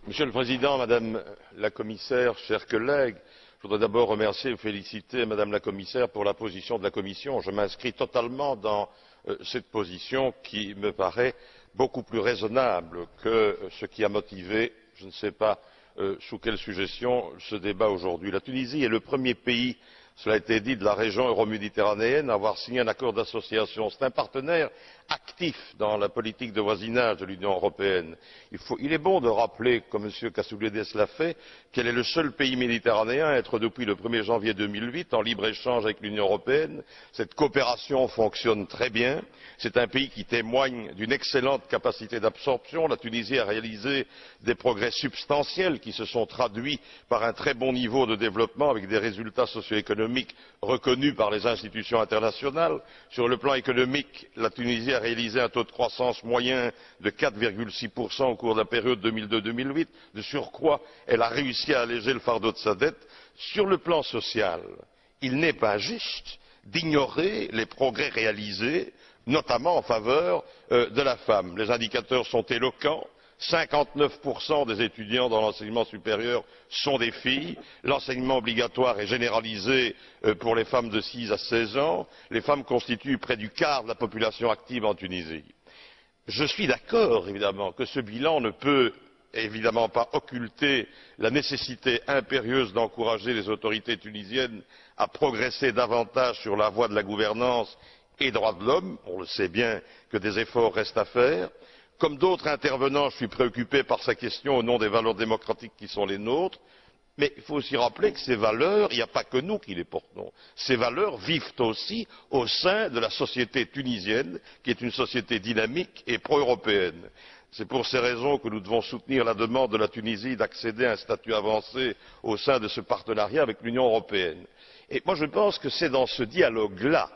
Monsieur le Président, Madame la Commissaire, chers collègues, je voudrais d'abord remercier et féliciter Madame la Commissaire pour la position de la Commission. Je m'inscris totalement dans cette position qui me paraît beaucoup plus raisonnable que ce qui a motivé, je ne sais pas sous quelle suggestion, ce débat aujourd'hui. La Tunisie est le premier pays, cela a été dit, de la région euroméditerranéenne à avoir signé un accord d'association. C'est un partenaire actif dans la politique de voisinage de l'Union européenne. Il est bon de rappeler, comme M. Kassoulidis l'a fait, qu'elle est le seul pays méditerranéen à être depuis le 1er janvier 2008 en libre échange avec l'Union européenne. Cette coopération fonctionne très bien. C'est un pays qui témoigne d'une excellente capacité d'absorption. La Tunisie a réalisé des progrès substantiels qui se sont traduits par un très bon niveau de développement avec des résultats socio-économiques reconnus par les institutions internationales. Sur le plan économique, la Tunisie a réalisé un taux de croissance moyen de 4,6% au cours de la période 2002-2008. De surcroît, elle a réussi à alléger le fardeau de sa dette. Sur le plan social, il n'est pas juste d'ignorer les progrès réalisés, notamment en faveur de la femme. Les indicateurs sont éloquents. 59% des étudiants dans l'enseignement supérieur sont des filles. L'enseignement obligatoire est généralisé pour les femmes de 6 à 16 ans. Les femmes constituent près du quart de la population active en Tunisie. Je suis d'accord, évidemment, que ce bilan ne peut évidemment pas occulter la nécessité impérieuse d'encourager les autorités tunisiennes à progresser davantage sur la voie de la gouvernance et des droits de l'homme. On le sait bien que des efforts restent à faire. Comme d'autres intervenants, je suis préoccupé par sa question au nom des valeurs démocratiques qui sont les nôtres, mais il faut aussi rappeler que ces valeurs, il n'y a pas que nous qui les portons, ces valeurs vivent aussi au sein de la société tunisienne, qui est une société dynamique et pro-européenne. C'est pour ces raisons que nous devons soutenir la demande de la Tunisie d'accéder à un statut avancé au sein de ce partenariat avec l'Union européenne. Et moi je pense que c'est dans ce dialogue-là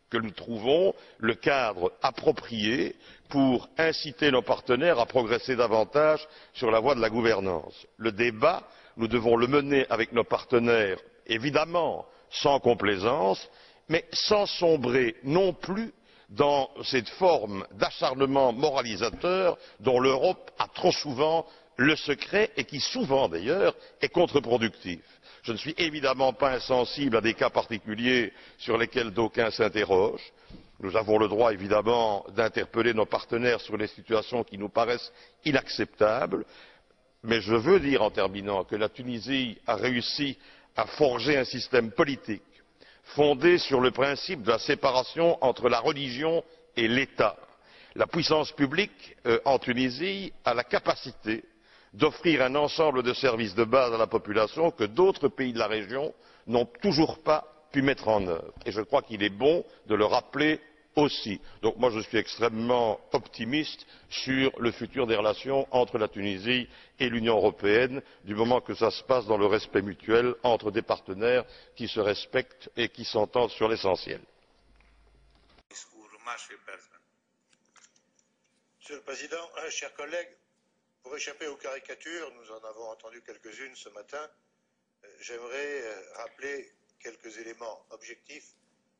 que nous trouvons le cadre approprié pour inciter nos partenaires à progresser davantage sur la voie de la gouvernance. Le débat, nous devons le mener avec nos partenaires, évidemment sans complaisance, mais sans sombrer non plus dans cette forme d'acharnement moralisateur dont l'Europe a trop souvent le secret et qui souvent d'ailleurs est contre-productif. Je ne suis évidemment pas insensible à des cas particuliers sur lesquels d'aucuns s'interrogent. Nous avons le droit évidemment d'interpeller nos partenaires sur les situations qui nous paraissent inacceptables, mais je veux dire en terminant que la Tunisie a réussi à forger un système politique fondé sur le principe de la séparation entre la religion et l'État. La puissance publique en Tunisie a la capacité d'offrir un ensemble de services de base à la population que d'autres pays de la région n'ont toujours pas pu mettre en œuvre. Et je crois qu'il est bon de le rappeler aussi. Donc moi je suis extrêmement optimiste sur le futur des relations entre la Tunisie et l'Union européenne, du moment que ça se passe dans le respect mutuel entre des partenaires qui se respectent et qui s'entendent sur l'essentiel. Monsieur le Président, chers collègues, pour échapper aux caricatures, nous en avons entendu quelques-unes ce matin, j'aimerais rappeler quelques éléments objectifs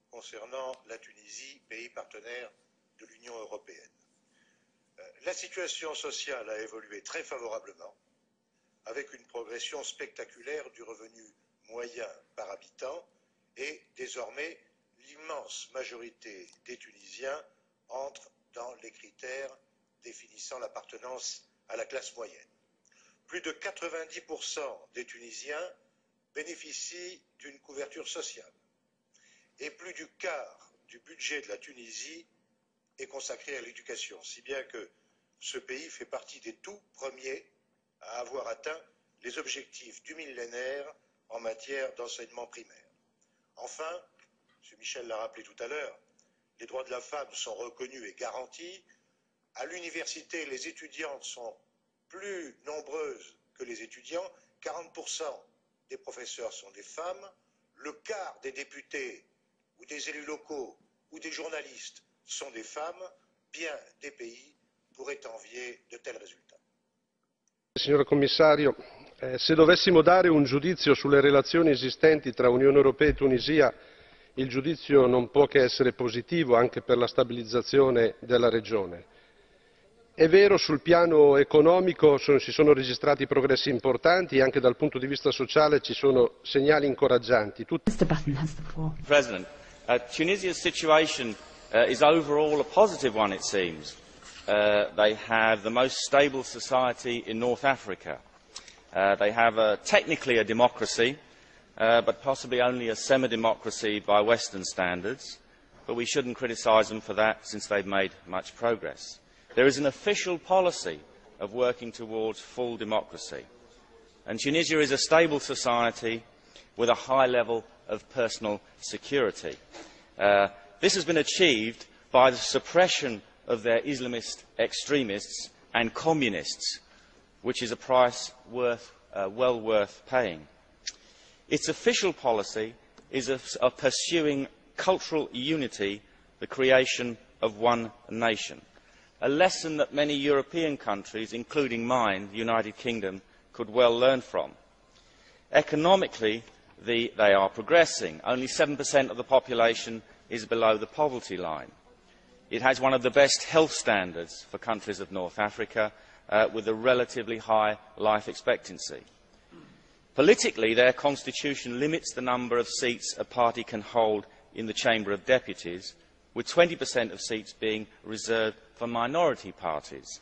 concernant la Tunisie, pays partenaire de l'Union européenne. La situation sociale a évolué très favorablement, avec une progression spectaculaire du revenu moyen par habitant, et désormais l'immense majorité des Tunisiens entre dans les critères définissant l'appartenance à la classe moyenne. Plus de 90% des Tunisiens bénéficient d'une couverture sociale et plus du quart du budget de la Tunisie est consacré à l'éducation, si bien que ce pays fait partie des tout premiers à avoir atteint les objectifs du millénaire en matière d'enseignement primaire. Enfin, M. Michel l'a rappelé tout à l'heure, les droits de la femme sont reconnus et garantis. À l'université, les étudiantes sont plus nombreuses que les étudiants. 40% des professeurs sont des femmes. Le quart des députés ou des élus locaux ou des journalistes sont des femmes. Bien des pays pourraient envier de tels résultats. Signor Commissario, se dovessimo dare un giudizio sulle relazioni esistenti tra Unione Europea e Tunisia, il giudizio non può che essere positivo anche per la stabilizzazione della regione. È vero, sul piano economico si sono registrati progressi importanti e anche dal punto di vista sociale ci sono segnali incoraggianti. President, Tunisia's situation is overall a positive one, it seems. They have the most stable society in North Africa. They have technically a democracy, but possibly only a semi-democracy by Western standards. But we shouldn't criticise them for that, since they've made much progress. There is an official policy of working towards full democracy. And Tunisia is a stable society with a high level of personal security. This has been achieved by the suppression of their Islamist extremists and communists, which is a price well worth paying. Its official policy is of pursuing cultural unity, the creation of one nation, a lesson that many European countries, including mine, the United Kingdom, could well learn from. Economically, they are progressing. Only 7% of the population is below the poverty line. It has one of the best health standards for countries of North Africa, with a relatively high life expectancy. Politically, their constitution limits the number of seats a party can hold in the Chamber of Deputies, with 20% of seats being reserved for minority parties.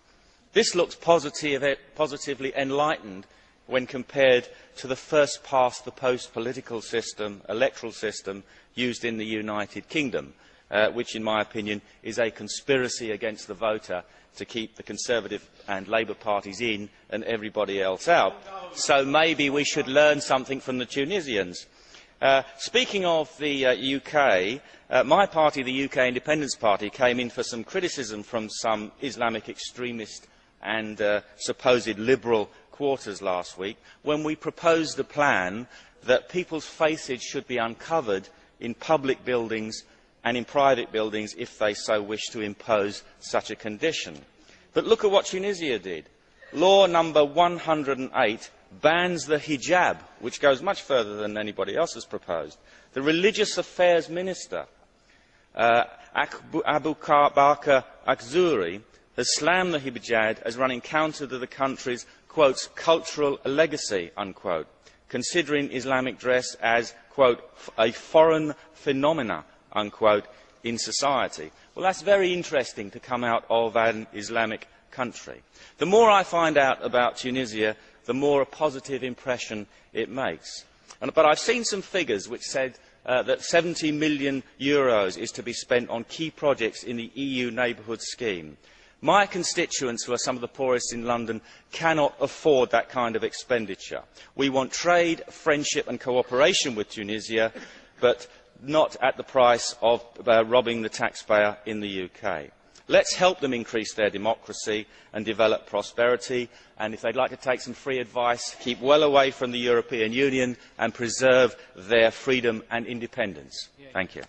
This looks positively enlightened when compared to the first-past-the-post political system, electoral system, used in the United Kingdom, which, in my opinion, is a conspiracy against the voter to keep the Conservative and Labour parties in and everybody else out. So maybe we should learn something from the Tunisians. Speaking of the UK, my party, the UK Independence Party, came in for some criticism from some Islamic extremist and supposed liberal quarters last week when we proposed a plan that people's faces should be uncovered in public buildings and in private buildings if they so wish to impose such a condition. But look at what Tunisia did. Law number 108 bans the hijab, which goes much further than anybody else has proposed. The Religious Affairs Minister, Abu Bakr Akhzouri, has slammed the hijab as running counter to the country's, quote, cultural legacy, unquote, considering Islamic dress as, quote, a foreign phenomena, unquote, in society. Well, that's very interesting to come out of an Islamic country. The more I find out about Tunisia, the more a positive impression it makes. But I've seen some figures which said that €70 million is to be spent on key projects in the EU neighbourhood scheme. My constituents, who are some of the poorest in London, cannot afford that kind of expenditure. We want trade, friendship and cooperation with Tunisia, but not at the price of robbing the taxpayer in the UK. Let's help them increase their democracy and develop prosperity, and if they'd like to take some free advice, keep well away from the European Union and preserve their freedom and independence. Thank you.